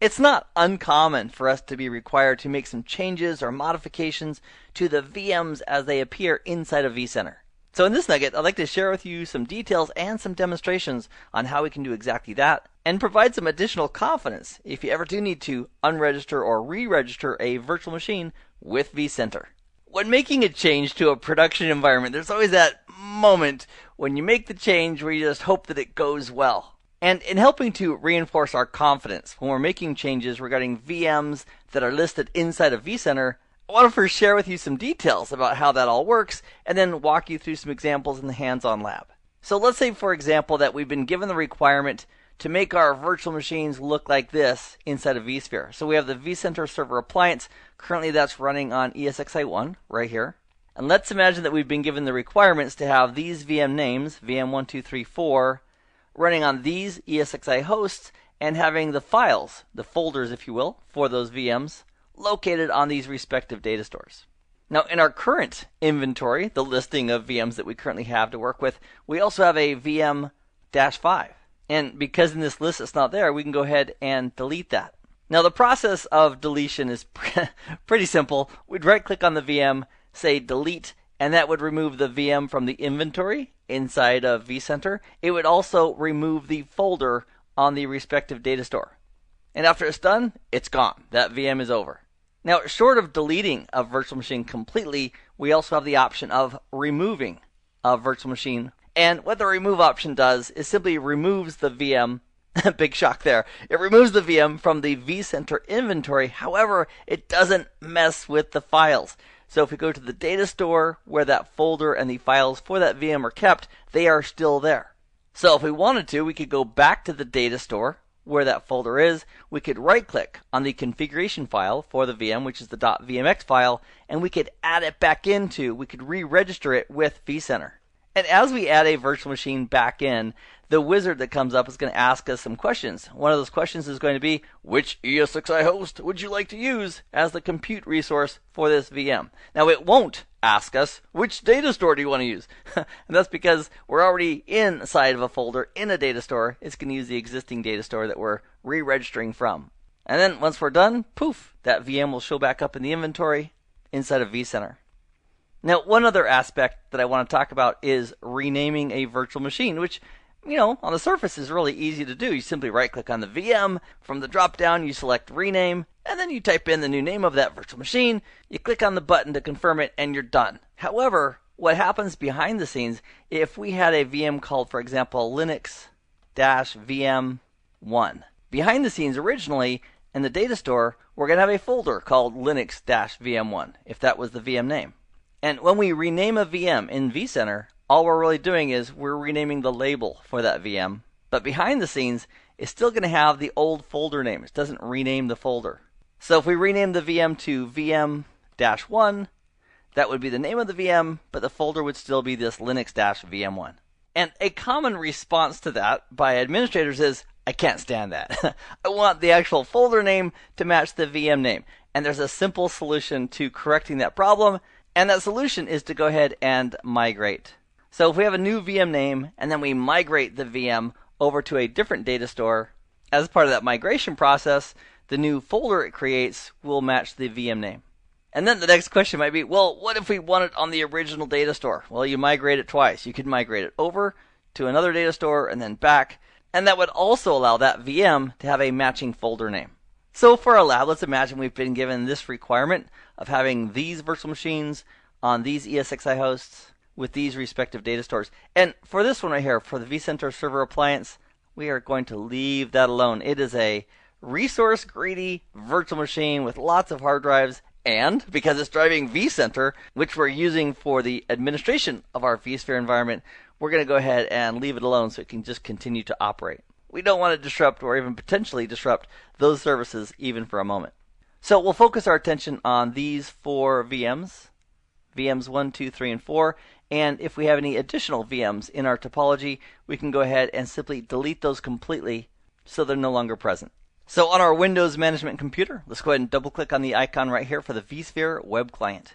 It's not uncommon for us to be required to make some changes or modifications to the VMs as they appear inside of vCenter. So in this nugget, I'd like to share with you some details and some demonstrations on how we can do exactly that, and provide some additional confidence if you ever do need to unregister or re-register a virtual machine with vCenter. When making a change to a production environment, there's always that moment when you make the change where you just hope that it goes well. And in helping to reinforce our confidence when we're making changes regarding VMs that are listed inside of vCenter, I want to first share with you some details about how that all works, and then walk you through some examples in the hands-on lab. So let's say, for example, that we've been given the requirement to make our virtual machines look like this inside of vSphere. So we have the vCenter server appliance. Currently that's running on ESXi1 right here. And let's imagine that we've been given the requirements to have these VM names, VM1, 2, 3, 4, running on these ESXi hosts, and having the files, the folders if you will, for those VMs, located on these respective data stores. Now in our current inventory, the listing of VMs that we currently have to work with, we also have a VM-5. And because in this list it's not there, we can go ahead and delete that. Now the process of deletion is pretty simple. We'd right click on the VM, say delete, and that would remove the VM from the inventory inside of vCenter. It would also remove the folder on the respective data store. And after it's done, it's gone. That VM is over. Now, short of deleting a virtual machine completely, we also have the option of removing a virtual machine. And what the remove option does is simply removes the VM. Big shock there. It removes the VM from the vCenter inventory. However, it doesn't mess with the files. So if we go to the data store where that folder and the files for that VM are kept, they are still there. So if we wanted to, we could go back to the data store where that folder is. We could right click on the configuration file for the VM, which is the .vmx file, and we could add it back into, we could re-register it with vCenter. And as we add a virtual machine back in, the wizard that comes up is going to ask us some questions. One of those questions is going to be, which ESXi host would you like to use as the compute resource for this VM? Now it won't ask us, which data store do you want to use? And that's because we're already inside of a folder in a data store. It's going to use the existing data store that we're re-registering from. And then once we're done, poof, that VM will show back up in the inventory inside of vCenter. Now, one other aspect that I want to talk about is renaming a virtual machine, which, on the surface is really easy to do. You simply right-click on the VM. From the drop-down, you select Rename, and then you type in the new name of that virtual machine. You click on the button to confirm it, and you're done. However, what happens behind the scenes, if we had a VM called, for example, Linux-VM1. Behind the scenes, originally, in the data store, we're going to have a folder called Linux-VM1, if that was the VM name. And when we rename a VM in vCenter, all we're really doing is we're renaming the label for that VM. But behind the scenes, it's still going to have the old folder name. It doesn't rename the folder. So if we rename the VM to VM-1, that would be the name of the VM, but the folder would still be this Linux-VM1. And a common response to that by administrators is, I can't stand that. I want the actual folder name to match the VM name. And there's a simple solution to correcting that problem. And that solution is to go ahead and migrate. So if we have a new VM name and then we migrate the VM over to a different data store, as part of that migration process, the new folder it creates will match the VM name. And then the next question might be, well, what if we want it on the original data store? Well, you migrate it twice. You could migrate it over to another data store and then back. And that would also allow that VM to have a matching folder name. So for our lab, let's imagine we've been given this requirement of having these virtual machines on these ESXi hosts with these respective data stores. And for this one right here, for the vCenter server appliance, we are going to leave that alone. It is a resource greedy virtual machine with lots of hard drives, and because it's driving vCenter, which we're using for the administration of our vSphere environment, we're going to go ahead and leave it alone so it can just continue to operate. We don't want to disrupt or even potentially disrupt those services even for a moment. So we'll focus our attention on these 4 VMs, VMs 1, 2, 3, and 4. And if we have any additional VMs in our topology, we can go ahead and simply delete those completely so they're no longer present. So on our Windows management computer, let's go ahead and double click on the icon right here for the vSphere web client.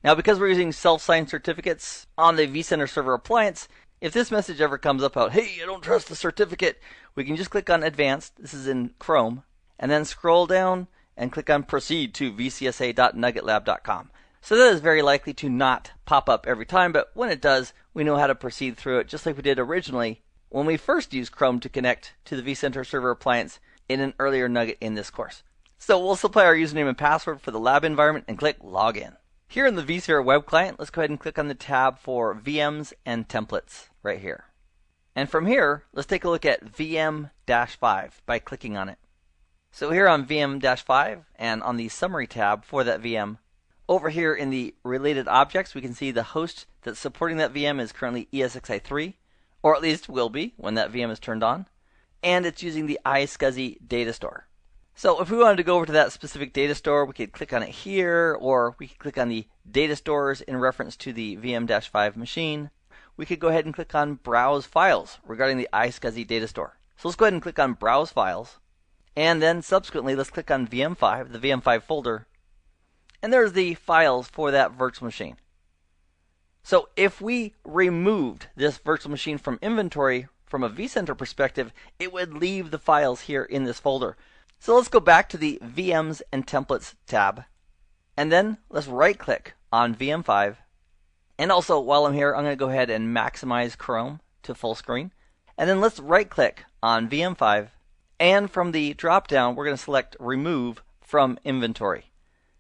Now because we're using self-signed certificates on the vCenter server appliance, if this message ever comes up about, hey, I don't trust the certificate, we can just click on Advanced. This is in Chrome. and then scroll down and click on Proceed to vcsa.nuggetlab.com. So that is very likely to not pop up every time, but when it does, we know how to proceed through it just like we did originally when we first used Chrome to connect to the vCenter server appliance in an earlier nugget in this course. So we'll supply our username and password for the lab environment and click Login. Here in the vSphere web client, let's go ahead and click on the tab for VMs and Templates right here. And from here, let's take a look at VM-5 by clicking on it. So here on VM-5 and on the Summary tab for that VM, over here in the Related Objects, we can see the host that's supporting that VM is currently ESXi3, or at least will be when that VM is turned on, and it's using the iSCSI data store. So if we wanted to go over to that specific data store, we could click on it here, or we could click on the data stores in reference to the VM-5 machine. We could go ahead and click on Browse Files regarding the iSCSI data store. So let's go ahead and click on Browse Files, and then subsequently let's click on VM5, the VM5 folder, and there's the files for that virtual machine. So if we removed this virtual machine from inventory from a vCenter perspective, it would leave the files here in this folder. So let's go back to the VMs and Templates tab, and then let's right click on VM5. And also while I'm here, I'm going to go ahead and maximize Chrome to full screen. And then let's right click on VM5, and from the drop down we're going to select Remove from Inventory.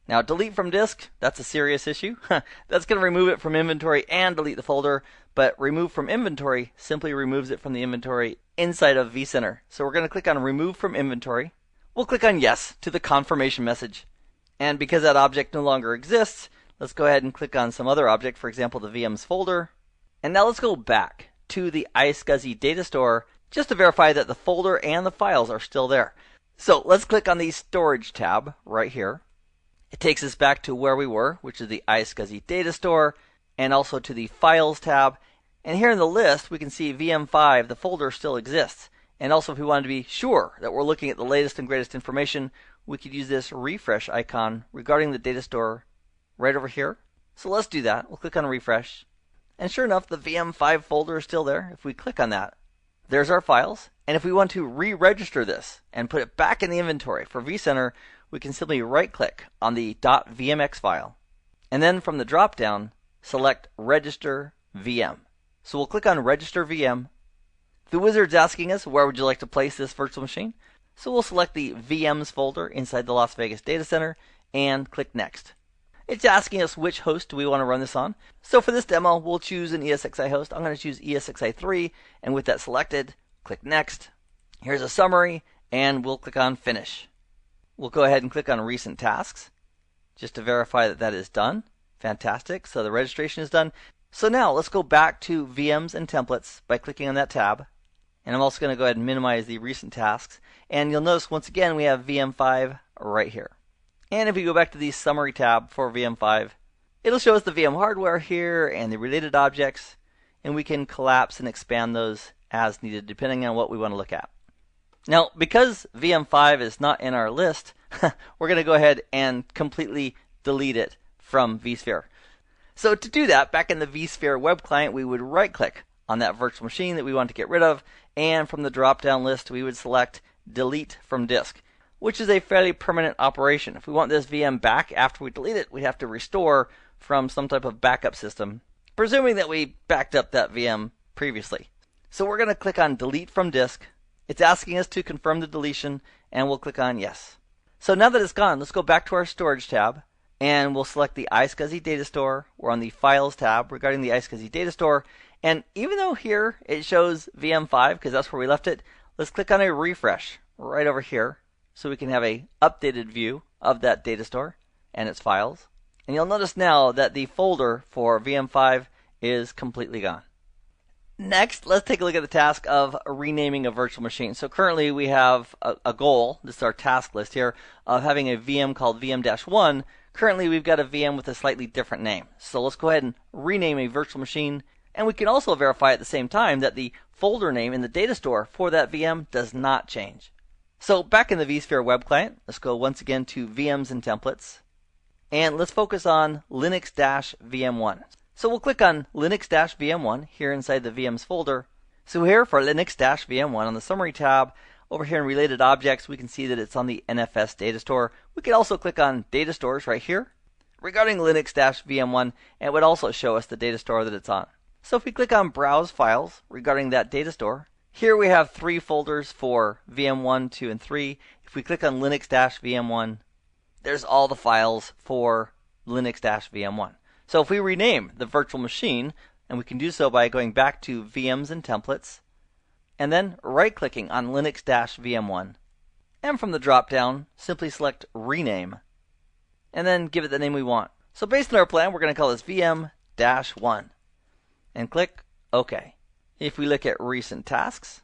Now, delete from disk, that's a serious issue. That's going to remove it from inventory and delete the folder, but remove from inventory simply removes it from the inventory inside of vCenter. So we're going to click on Remove from Inventory. We'll click on Yes to the confirmation message. And because that object no longer exists, let's go ahead and click on some other object, for example, the VMs folder. And now let's go back to the iSCSI data store just to verify that the folder and the files are still there. So let's click on the Storage tab right here. It takes us back to where we were, which is the iSCSI data store, and also to the Files tab. And here in the list, we can see VM5, the folder still exists. And also, if we wanted to be sure that we're looking at the latest and greatest information, we could use this refresh icon regarding the data store right over here. So let's do that. We'll click on Refresh. And sure enough, the VM5 folder is still there. If we click on that, there's our files. And if we want to re-register this and put it back in the inventory for vCenter, we can simply right-click on the .vmx file. And then from the drop-down, select Register VM. So we'll click on Register VM. The wizard's asking us where would you like to place this virtual machine. So we'll select the VMs folder inside the Las Vegas Data Center and click Next. It's asking us which host do we want to run this on. So for this demo, we'll choose an ESXi host. I'm going to choose ESXi3, and with that selected, click Next. Here's a summary, and we'll click on Finish. We'll go ahead and click on Recent Tasks just to verify that that is done. Fantastic. So the registration is done. So now let's go back to VMs and Templates by clicking on that tab. And I'm also going to go ahead and minimize the recent tasks. And you'll notice once again we have VM5 right here. And if we go back to the Summary tab for VM5, it'll show us the VM hardware here and the related objects. And we can collapse and expand those as needed depending on what we want to look at. Now, because VM5 is not in our list, we're going to go ahead and completely delete it from vSphere. So to do that, back in the vSphere web client, we would right-click on that virtual machine that we want to get rid of, and from the drop-down list, we would select Delete from Disk, which is a fairly permanent operation. If we want this VM back after we delete it, we'd have to restore from some type of backup system, presuming that we backed up that VM previously. So we're going to click on Delete from Disk. It's asking us to confirm the deletion, and we'll click on Yes. So now that it's gone, let's go back to our Storage tab, and we'll select the iSCSI data store. We're on the Files tab regarding the iSCSI data store, and even though here it shows VM5, because that's where we left it, let's click on a refresh right over here, so we can have a updated view of that data store and its files. And you'll notice now that the folder for VM5 is completely gone. Next, let's take a look at the task of renaming a virtual machine. So currently we have a goal, this is our task list here, of having a VM called VM-1. Currently we've got a VM with a slightly different name. So let's go ahead and rename a virtual machine, and we can also verify at the same time that the folder name in the data store for that VM does not change. So back in the vSphere web client, let's go once again to VMs and Templates, and let's focus on Linux-VM1. So we'll click on Linux-VM1 here inside the VMs folder. So here for Linux-VM1 on the Summary tab, over here in related objects, we can see that it's on the NFS data store. We could also click on data stores right here regarding Linux-VM1, and it would also show us the data store that it's on. So if we click on browse files regarding that data store, here we have 3 folders for VM1, 2, and 3. If we click on Linux-VM1, there's all the files for Linux-VM1. So if we rename the virtual machine, and we can do so by going back to VMs and templates, and then right-clicking on Linux-VM1, and from the drop-down, simply select rename, and then give it the name we want. So based on our plan, we're going to call this VM-1, and click OK. If we look at recent tasks,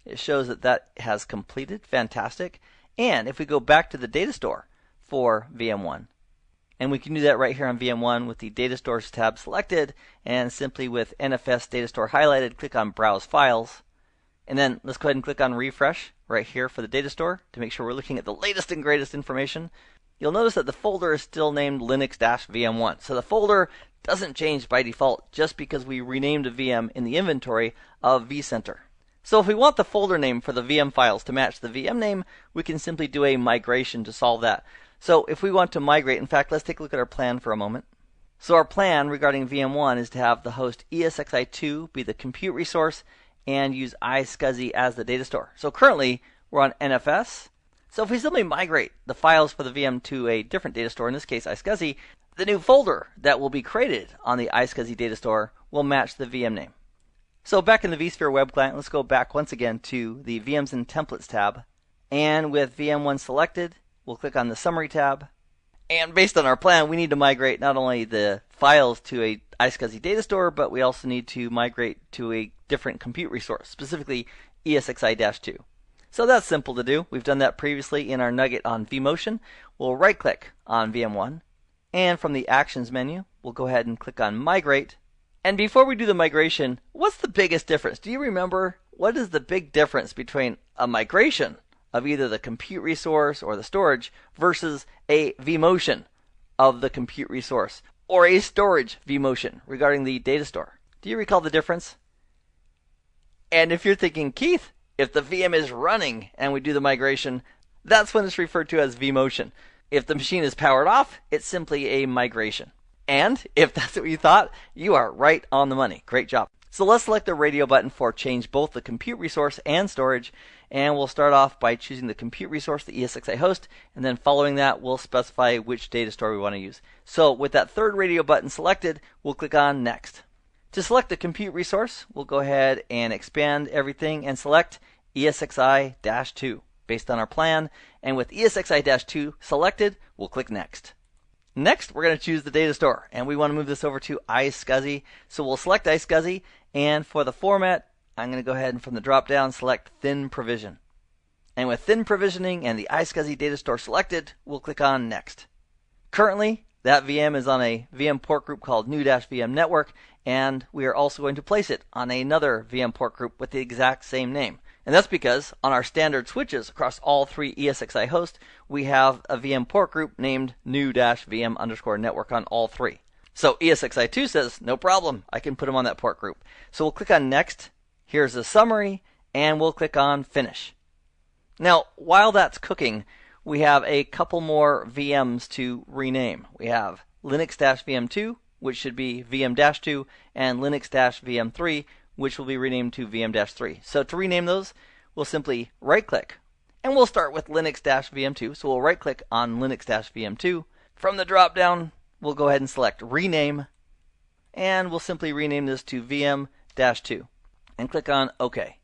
it shows that that has completed. Fantastic. And if we go back to the data store for VM1, and we can do that right here on VM1 with the Data Stores tab selected, and simply with NFS Data Store highlighted, click on Browse Files. And then let's go ahead and click on Refresh right here for the data store to make sure we're looking at the latest and greatest information. You'll notice that the folder is still named Linux-VM1. So the folder doesn't change by default just because we renamed a VM in the inventory of vCenter. So if we want the folder name for the VM files to match the VM name, we can simply do a migration to solve that. So if we want to migrate, in fact, let's take a look at our plan for a moment. So our plan regarding VM1 is to have the host ESXi2 be the compute resource and use iSCSI as the data store. So currently we're on NFS. So if we simply migrate the files for the VM to a different data store, in this case iSCSI, the new folder that will be created on the iSCSI data store will match the VM name. So back in the vSphere web client, let's go back once again to the VMs and Templates tab. And with VM1 selected, we'll click on the Summary tab. And based on our plan, we need to migrate not only the files to a iSCSI data store, but we also need to migrate to a different compute resource, specifically ESXi-2. So that's simple to do. We've done that previously in our nugget on vMotion. We'll right-click on VM1, and from the Actions menu, we'll go ahead and click on Migrate. And before we do the migration, what's the biggest difference? Do you remember what is the big difference between a migration of either the compute resource or the storage versus a vMotion of the compute resource or a storage vMotion regarding the data store? Do you recall the difference? And if you're thinking, Keith, if the VM is running and we do the migration, that's when it's referred to as vMotion. If the machine is powered off, it's simply a migration. And if that's what you thought, you are right on the money. Great job. So let's select the radio button for change both the compute resource and storage. And we'll start off by choosing the compute resource, the ESXi host, and then following that, we'll specify which data store we want to use. So with that third radio button selected, we'll click on Next. To select the compute resource, we'll go ahead and expand everything and select ESXi-2 based on our plan. And with ESXi-2 selected, we'll click Next. Next, we're going to choose the data store, and we want to move this over to iSCSI. So we'll select iSCSI, and for the format, I'm going to go ahead and from the drop-down select Thin Provision. And with Thin Provisioning and the iSCSI data store selected, we'll click on Next. Currently, that VM is on a VM port group called new-VM network, and we are also going to place it on another VM port group with the exact same name. And that's because on our standard switches across all 3 ESXi hosts, we have a VM port group named new-VM_network on all 3. So ESXi2 says, no problem, I can put them on that port group. So we'll click on Next. Here's the summary, and we'll click on Finish. Now, while that's cooking, we have a couple more VMs to rename. We have Linux-VM2, which should be VM-2, and Linux-VM3, which will be renamed to VM-3. So to rename those, we'll simply right-click, and we'll start with Linux-VM2. So we'll right-click on Linux-VM2. From the drop-down, we'll go ahead and select Rename, and we'll simply rename this to VM-2, and click on OK.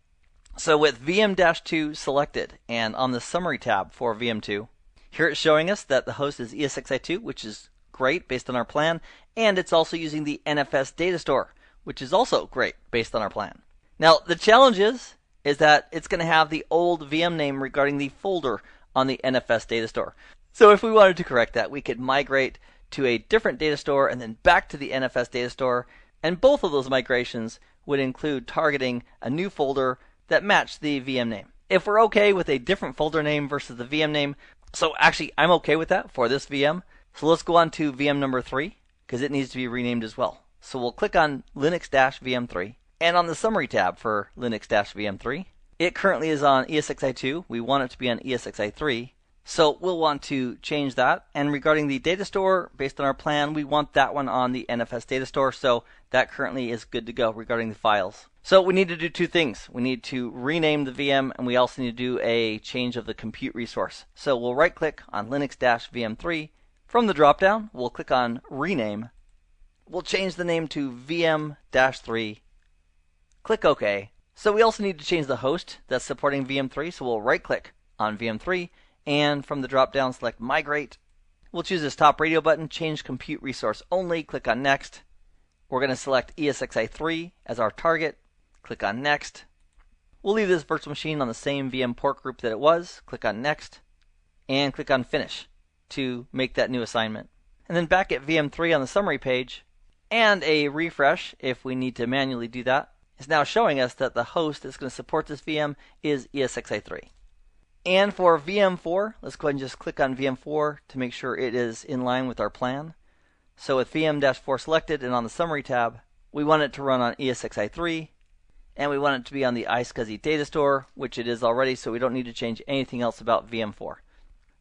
So with VM-2 selected, and on the Summary tab for VM2, here it's showing us that the host is ESXi2, which is great based on our plan, and it's also using the NFS data store, which is also great based on our plan. Now, the challenge is that it's going to have the old VM name regarding the folder on the NFS data store. So if we wanted to correct that, we could migrate to a different data store and then back to the NFS data store, and both of those migrations would include targeting a new folder that matched the VM name. If we're okay with a different folder name versus the VM name, so actually I'm okay with that for this VM. So let's go on to VM number 3, because it needs to be renamed as well. So we'll click on Linux-VM3, and on the Summary tab for Linux-VM3, It currently is on ESXi2. We want it to be on ESXi3. So we'll want to change that. And regarding the data store, based on our plan, we want that one on the NFS data store. So that currently is good to go regarding the files. So we need to do two things. We need to rename the VM, and we also need to do a change of the compute resource. So we'll right click on Linux-VM3. From the dropdown, we'll click on rename. We'll change the name to VM-3. Click OK. So we also need to change the host that's supporting VM3. So we'll right click on VM3, and from the drop-down, select Migrate. We'll choose this top radio button, change compute resource only, click on Next. We're going to select ESXi3 as our target, click on Next. We'll leave this virtual machine on the same VM port group that it was, click on Next, and click on Finish to make that new assignment. And then back at VM3 on the summary page, and a refresh if we need to manually do that, is now showing us that the host that's going to support this VM is ESXi3. And for VM4, let's go ahead and just click on VM4 to make sure it is in line with our plan. So with VM-4 selected and on the Summary tab, we want it to run on ESXi3, and we want it to be on the iSCSI data store, which it is already, so we don't need to change anything else about VM4.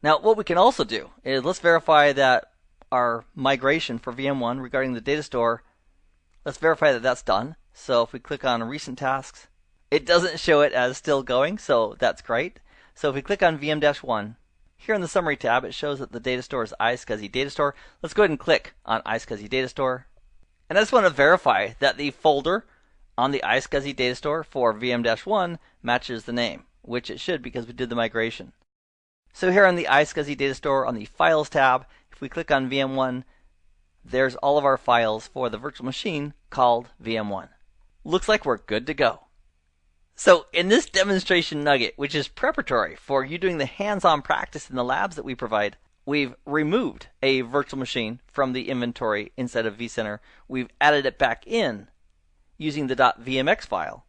Now, what we can also do is let's verify that our migration for VM1 regarding the data store, let's verify that that's done. So if we click on Recent Tasks, it doesn't show it as still going, so that's great. So if we click on VM-1, here in the Summary tab, it shows that the data store is iSCSI data store. Let's go ahead and click on iSCSI data store. And I just want to verify that the folder on the iSCSI data store for VM-1 matches the name, which it should because we did the migration. So here on the iSCSI data store on the Files tab, if we click on VM1, there's all of our files for the virtual machine called VM1. Looks like we're good to go. So in this demonstration nugget, which is preparatory for you doing the hands-on practice in the labs that we provide, we've removed a virtual machine from the inventory inside of vCenter. We've added it back in using the .vmx file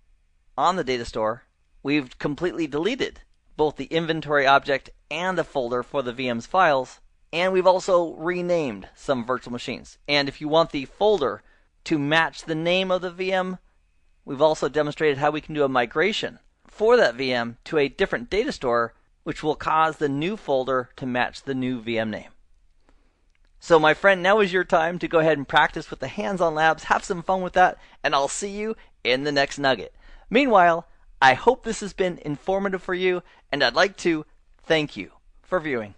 on the data store. We've completely deleted both the inventory object and the folder for the VM's files, and we've also renamed some virtual machines. And if you want the folder to match the name of the VM, we've also demonstrated how we can do a migration for that VM to a different data store, which will cause the new folder to match the new VM name. So my friend, now is your time to go ahead and practice with the hands-on labs, have some fun with that, and I'll see you in the next nugget. Meanwhile, I hope this has been informative for you, and I'd like to thank you for viewing.